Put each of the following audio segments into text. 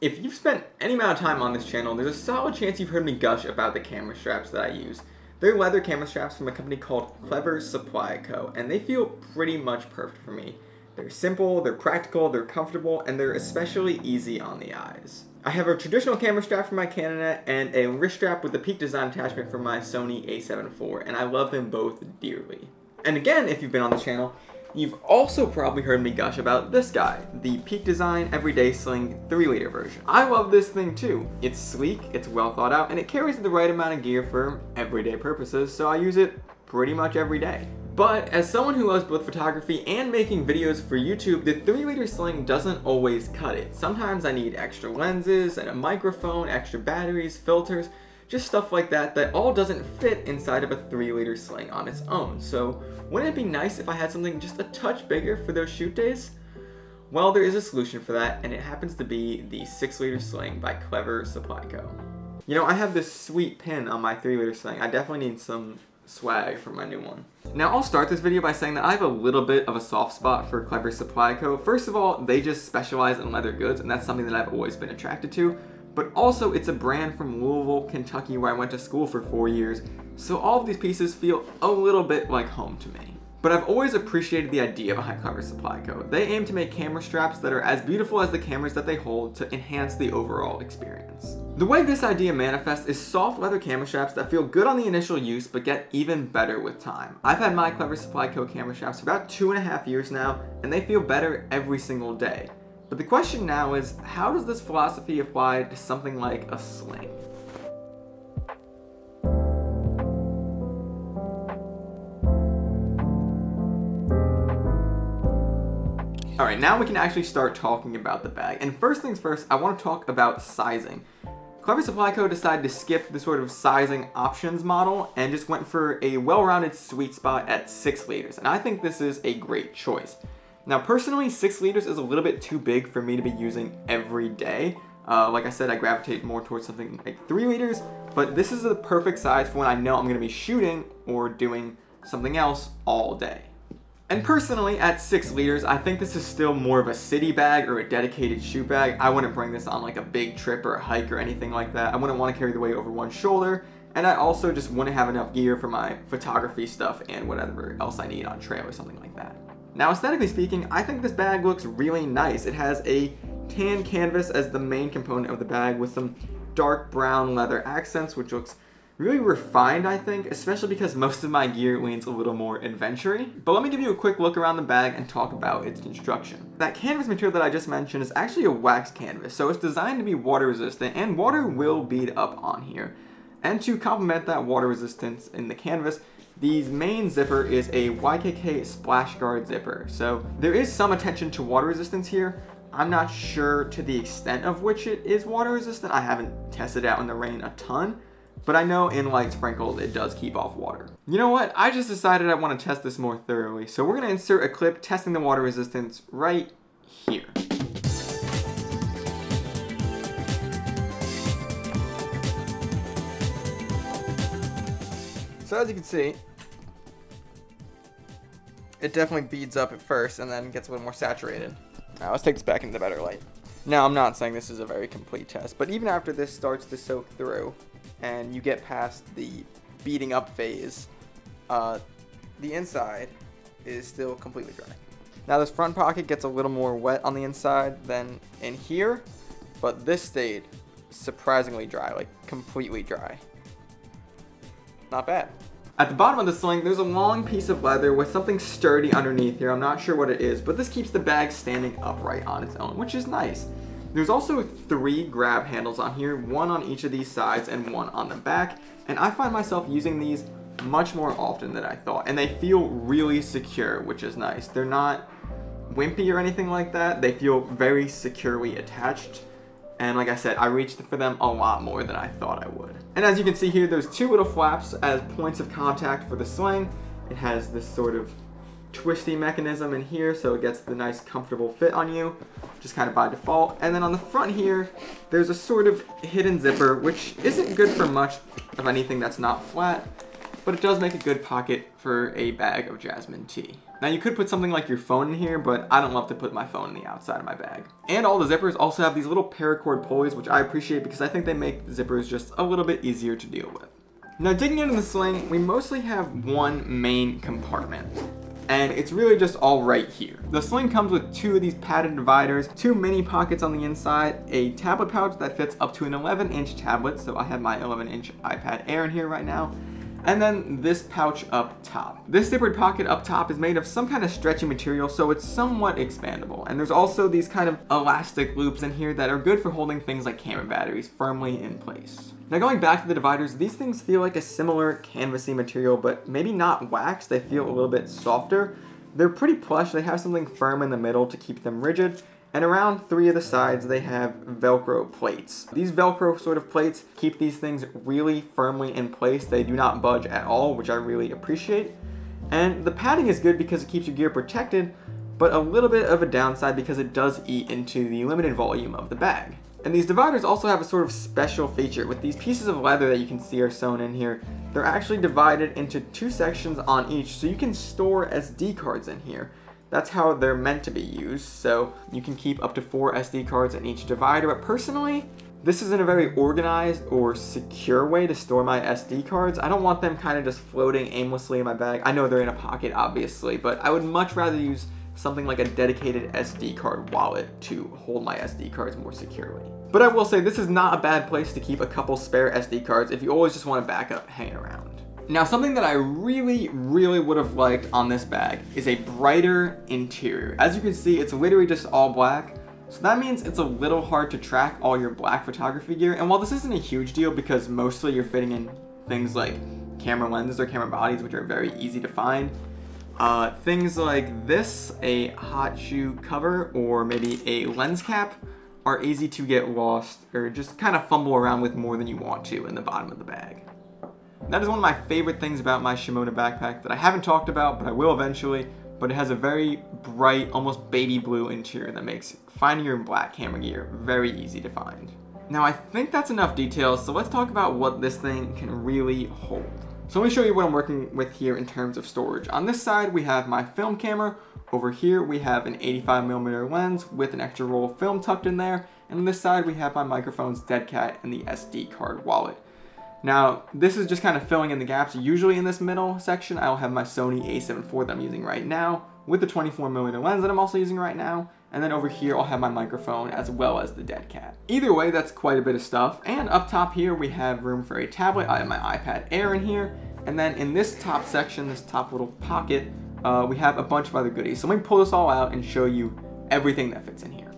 If you've spent any amount of time on this channel, there's a solid chance you've heard me gush about the camera straps that I use. They're leather camera straps from a company called Clever Supply Co., and they feel pretty much perfect for me. They're simple, they're practical, they're comfortable, and they're especially easy on the eyes. I have a traditional camera strap for my Canon and a wrist strap with a Peak Design attachment for my Sony a7 IV, and I love them both dearly. And again, if you've been on the channel, you've also probably heard me gush about this guy, the Peak Design Everyday Sling 3-liter version. I love this thing too. It's sleek, it's well thought out, and it carries the right amount of gear for everyday purposes, so I use it pretty much every day. But as someone who loves both photography and making videos for YouTube, the 3-liter Sling doesn't always cut it. Sometimes I need extra lenses and a microphone, extra batteries, filters, just stuff like that that all doesn't fit inside of a 3-liter Sling on its own. So wouldn't it be nice if I had something just a touch bigger for those shoot days? Well, there is a solution for that, and it happens to be the 6-liter Sling by Clever Supply Co. You know, I have this sweet pin on my 3-liter Sling. I definitely need some swag for my new one. Now, I'll start this video by saying that I have a little bit of a soft spot for Clever Supply Co. First of all, they just specialize in leather goods, and that's something that I've always been attracted to. But also, it's a brand from Louisville, Kentucky, where I went to school for 4 years, so all of these pieces feel a little bit like home to me. But I've always appreciated the idea behind Clever Supply Co. They aim to make camera straps that are as beautiful as the cameras that they hold to enhance the overall experience. The way this idea manifests is soft leather camera straps that feel good on the initial use but get even better with time. I've had my Clever Supply Co. camera straps for about 2.5 years now, and they feel better every single day. But the question now is, how does this philosophy apply to something like a sling? Alright, now we can actually start talking about the bag. And first things first, I want to talk about sizing. Clever Supply Co. decided to skip the sort of sizing options model and just went for a well-rounded sweet spot at 6 liters. And I think this is a great choice. Now, personally, 6 liters is a little bit too big for me to be using every day. Like I said, I gravitate more towards something like 3 liters, but this is the perfect size for when I know I'm going to be shooting or doing something else all day. And personally, at 6 liters, I think this is still more of a city bag or a dedicated shoot bag. I wouldn't bring this on like a big trip or a hike or anything like that. I wouldn't want to carry the weight over one shoulder, and I also just wouldn't have enough gear for my photography stuff and whatever else I need on trail or something like that. Now, aesthetically speaking, I think this bag looks really nice. It has a tan canvas as the main component of the bag with some dark brown leather accents, which looks really refined, I think, especially because most of my gear leans a little more adventure-y. But let me give you a quick look around the bag and talk about its construction. That canvas material that I just mentioned is actually a wax canvas, so it's designed to be water resistant, and water will bead up on here. And to complement that water resistance in the canvas, the main zipper is a YKK splash guard zipper. So there is some attention to water resistance here. I'm not sure to the extent of which it is water resistant. I haven't tested it out in the rain a ton, but I know in light sprinkles it does keep off water. You know what? I just decided I want to test this more thoroughly. So we're going to insert a clip testing the water resistance right here. So as you can see, it definitely beads up at first and then gets a little more saturated. Now let's take this back into the better light. Now, I'm not saying this is a very complete test, but even after this starts to soak through and you get past the beating up phase, the inside is still completely dry. Now this front pocket gets a little more wet on the inside than in here, but this stayed surprisingly dry, like completely dry. Not bad. At the bottom of the sling, there's a long piece of leather with something sturdy underneath here. I'm not sure what it is, but this keeps the bag standing upright on its own, which is nice. There's also 3 grab handles on here, 1 on each of these sides and 1 on the back, and I find myself using these much more often than I thought, and they feel really secure, which is nice. They're not wimpy or anything like that. They feel very securely attached. And like I said, I reached for them a lot more than I thought I would. And as you can see here, there's 2 little flaps as points of contact for the sling. It has this sort of twisty mechanism in here, so it gets the nice comfortable fit on you, just kind of by default. And then on the front here, there's a sort of hidden zipper, which isn't good for much of anything that's not flat. but it does make a good pocket for a bag of jasmine tea. Now you could put something like your phone in here, but I don't love to put my phone in the outside of my bag. And all the zippers also have these little paracord pulleys, which I appreciate because I think they make the zippers just a little bit easier to deal with. Now digging into the Sling, we mostly have one main compartment, and it's really just all right here. The Sling comes with two of these padded dividers, two mini pockets on the inside, a tablet pouch that fits up to an 11-inch tablet, so I have my 11-inch iPad Air in here right now, and then this pouch up top. This zippered pocket up top is made of some kind of stretchy material, so it's somewhat expandable. And there's also these kind of elastic loops in here that are good for holding things like camera batteries firmly in place. Now going back to the dividers, these things feel like a similar canvasy material, but maybe not wax. They feel a little bit softer. They're pretty plush. They have something firm in the middle to keep them rigid. And around three of the sides, they have Velcro plates. These Velcro sort of plates keep these things really firmly in place. They do not budge at all, which I really appreciate. And the padding is good because it keeps your gear protected, but a little bit of a downside because it does eat into the limited volume of the bag. And these dividers also have a sort of special feature. With these pieces of leather that you can see are sewn in here, they're actually divided into two sections on each, so you can store SD cards in here. That's how they're meant to be used, so you can keep up to 4 SD cards in each divider. But personally, this isn't a very organized or secure way to store my SD cards. I don't want them kind of just floating aimlessly in my bag. I know they're in a pocket, obviously, but I would much rather use something like a dedicated SD card wallet to hold my SD cards more securely. But I will say this is not a bad place to keep a couple spare SD cards if you always just want a backup hanging around. Now, something that I really would have liked on this bag is a brighter interior. As you can see, it's literally just all black. So that means it's a little hard to track all your black photography gear. And while this isn't a huge deal because mostly you're fitting in things like camera lenses or camera bodies, which are very easy to find, things like this, a hot shoe cover, or maybe a lens cap, are easy to get lost or just kind of fumble around with more than you want to in the bottom of the bag. That is one of my favorite things about my Shimoda backpack that I haven't talked about, but I will eventually, but it has a very bright, almost baby blue interior that makes finding your black camera gear very easy to find. Now I think that's enough details, so let's talk about what this thing can really hold. So let me show you what I'm working with here in terms of storage. On this side, we have my film camera. Over here, we have an 85mm lens with an extra roll of film tucked in there. And on this side, we have my microphone's dead cat and the SD card wallet. Now, this is just kind of filling in the gaps. Usually in this middle section, I'll have my Sony a7 IV that I'm using right now with the 24mm lens that I'm also using right now. And then over here, I'll have my microphone as well as the dead cat. Either way, that's quite a bit of stuff. And up top here, we have room for a tablet. I have my iPad Air in here. And then in this top section, this top little pocket, we have a bunch of other goodies. So let me pull this all out and show you everything that fits in here.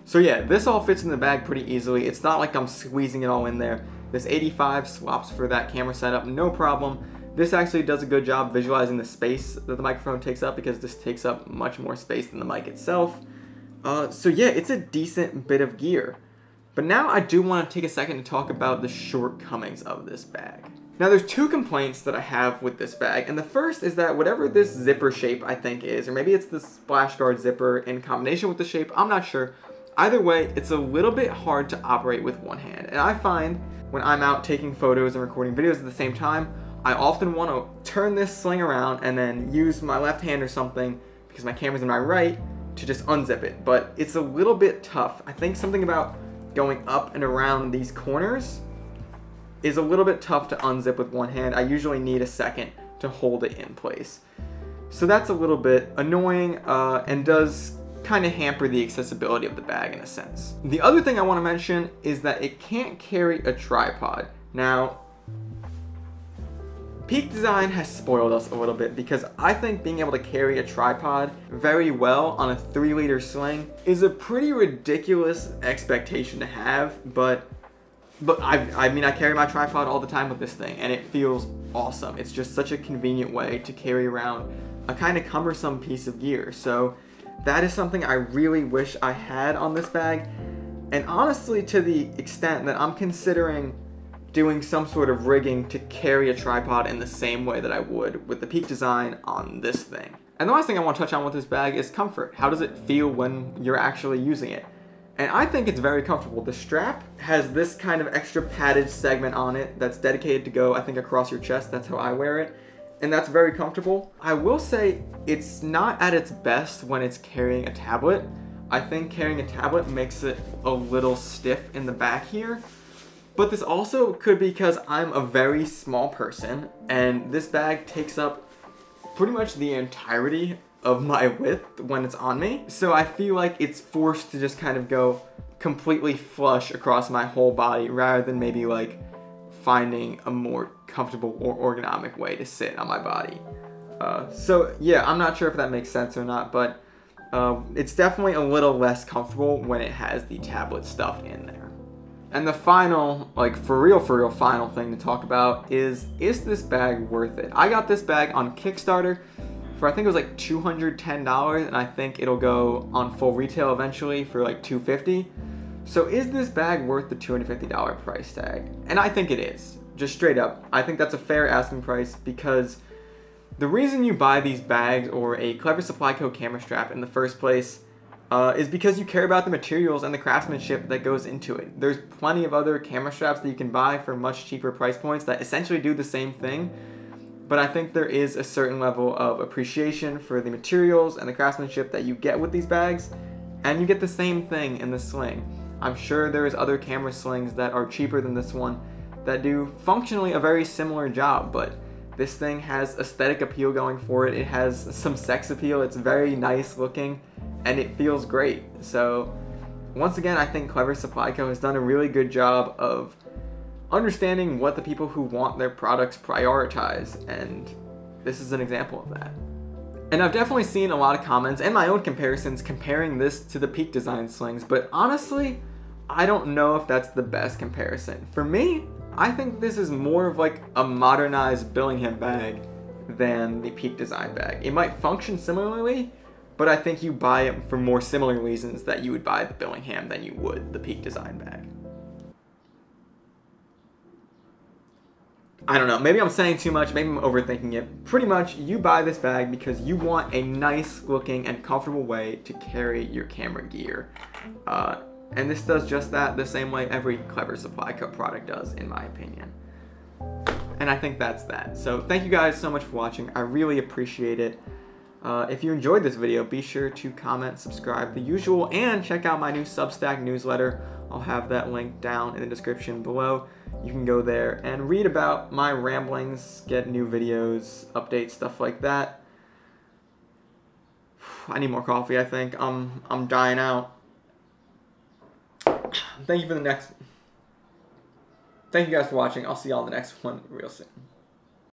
So yeah, this all fits in the bag pretty easily. It's not like I'm squeezing it all in there. This 85 swaps for that camera setup, no problem. This actually does a good job visualizing the space that the microphone takes up because this takes up much more space than the mic itself. So yeah, it's a decent bit of gear. But now I do want to take a second to talk about the shortcomings of this bag. Now there's two complaints that I have with this bag, and the first is that whatever this zipper shape I think is, or maybe it's the splash guard zipper in combination with the shape, I'm not sure. Either way, it's a little bit hard to operate with one hand. And I find when I'm out taking photos and recording videos at the same time, I often want to turn this Sling around and then use my left hand or something, because my camera's in my right, to just unzip it. But it's a little bit tough. I think something about going up and around these corners is a little bit tough to unzip with one hand. I usually need a second to hold it in place. So that's a little bit annoying and does kind of hamper the accessibility of the bag in a sense. The other thing I want to mention is that it can't carry a tripod. Now, Peak Design has spoiled us a little bit because I think being able to carry a tripod very well on a 3-liter Sling is a pretty ridiculous expectation to have, but I mean, I carry my tripod all the time with this thing and it feels awesome. It's just such a convenient way to carry around a kind of cumbersome piece of gear. So that is something I really wish I had on this bag, and honestly to the extent that I'm considering doing some sort of rigging to carry a tripod in the same way that I would with the Peak Design on this thing. And the last thing I want to touch on with this bag is comfort. How does it feel when you're actually using it? And I think it's very comfortable. The strap has this kind of extra padded segment on it that's dedicated to go, I think, across your chest. That's how I wear it. And that's very comfortable. I will say it's not at its best when it's carrying a tablet. I think carrying a tablet makes it a little stiff in the back here. But this also could be because I'm a very small person and this bag takes up pretty much the entirety of my width when it's on me. So I feel like it's forced to just kind of go completely flush across my whole body rather than maybe like finding a more comfortable or ergonomic way to sit on my body. So yeah, I'm not sure if that makes sense or not, but it's definitely a little less comfortable when it has the tablet stuffed in there. And the final, like for real final thing to talk about is this bag worth it? I got this bag on Kickstarter for I think it was like $210, and I think it'll go on full retail eventually for like $250. So is this bag worth the $250 price tag? And I think it is, just straight up. I think that's a fair asking price because the reason you buy these bags or a Clever Supply Co. camera strap in the first place is because you care about the materials and the craftsmanship that goes into it. There's plenty of other camera straps that you can buy for much cheaper price points that essentially do the same thing, but I think there is a certain level of appreciation for the materials and the craftsmanship that you get with these bags, and you get the same thing in the Sling. I'm sure there's other camera slings that are cheaper than this one that do functionally a very similar job, but this thing has aesthetic appeal going for it. It has some sex appeal. It's very nice looking and it feels great. So once again, I think Clever Supply Co. has done a really good job of understanding what the people who want their products prioritize, and this is an example of that. And I've definitely seen a lot of comments and my own comparisons comparing this to the Peak Design slings, but honestly, I don't know if that's the best comparison. For me, I think this is more of like a modernized Billingham bag than the Peak Design bag. It might function similarly, but I think you buy it for more similar reasons that you would buy the Billingham than you would the Peak Design bag. I don't know, maybe I'm saying too much, maybe I'm overthinking it. Pretty much, you buy this bag because you want a nice looking and comfortable way to carry your camera gear. And this does just that the same way every Clever Supply Co. product does, in my opinion. And I think that's that. So thank you guys so much for watching. I really appreciate it. If you enjoyed this video, be sure to comment, subscribe, the usual, and check out my new Substack newsletter. I'll have that link down in the description below. You can go there and read about my ramblings, get new videos, updates, stuff like that. I need more coffee, I think. I'm dying out. Thank you guys for watching. I'll see y'all in the next one real soon.